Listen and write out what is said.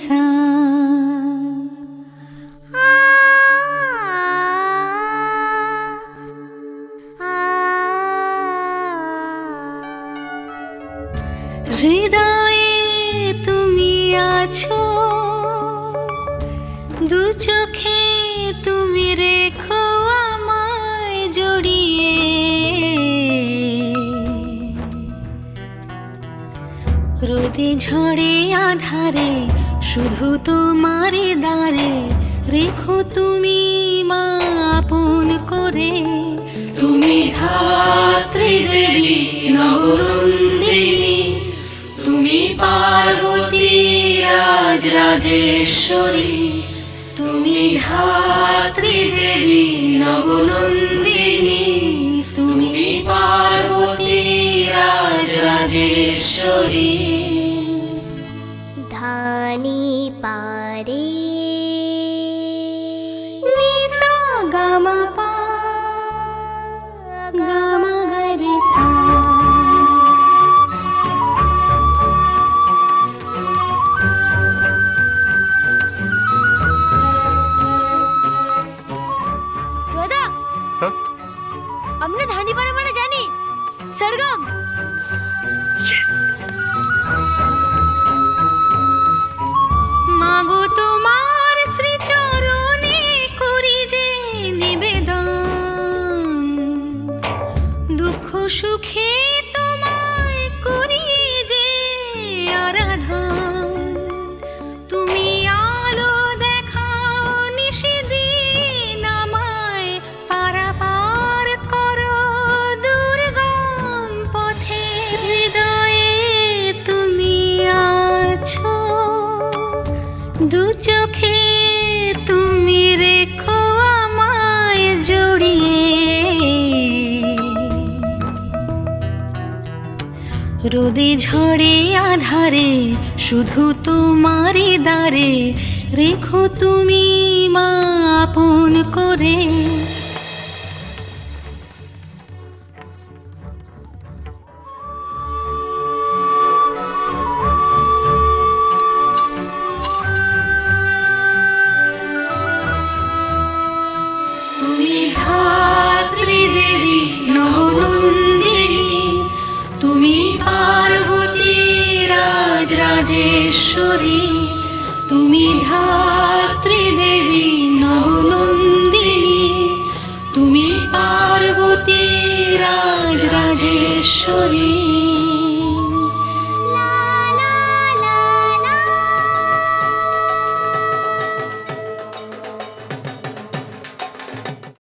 সা। হৃদয়ে তুমি আছো, দু চোখে তুমি রেখো আমায় জড়িয়ে। রোদে ঝড়ে আধারে শুধু তোমারই দ্বারে রেখো তুমি মা আপন করে। তুমি ধাত্রী দেবী নবরন্দিনী, তুমি পার্বতী রাজ রাজেশ্বরী। তুমি ধাত্রী দেবী নবনন্দিনী, তুমি পার্বতী রাজ রাজেশ্বরী। ধানি পারে নিসা গামা পা গামা গরে সা। দাদা, আমরা ধানি পারে মানে জানি সরগম। মাগো তোমার শ্রীচরণে করি যে নিবেদন, দুঃখ সুখে তোমায় করি যে আরাধন। তুমি আলো দেখাও নিশিদিন আমায়, পারাপার করো দুর্গম পথে। হৃদয়ে তুমি আছো, দু চোখে তুমি রেখো আমায় জড়িয়ে। রোদে ঝড়ে আধারে শুধু তোমারই দ্বারে রেখো তুমি মা আপন করে। তুমি ধাত্রী দেবী নবনন্দিনী, তুমি পার্বতী রাজ রাজেশ্বরী। তুমি ধাত্রী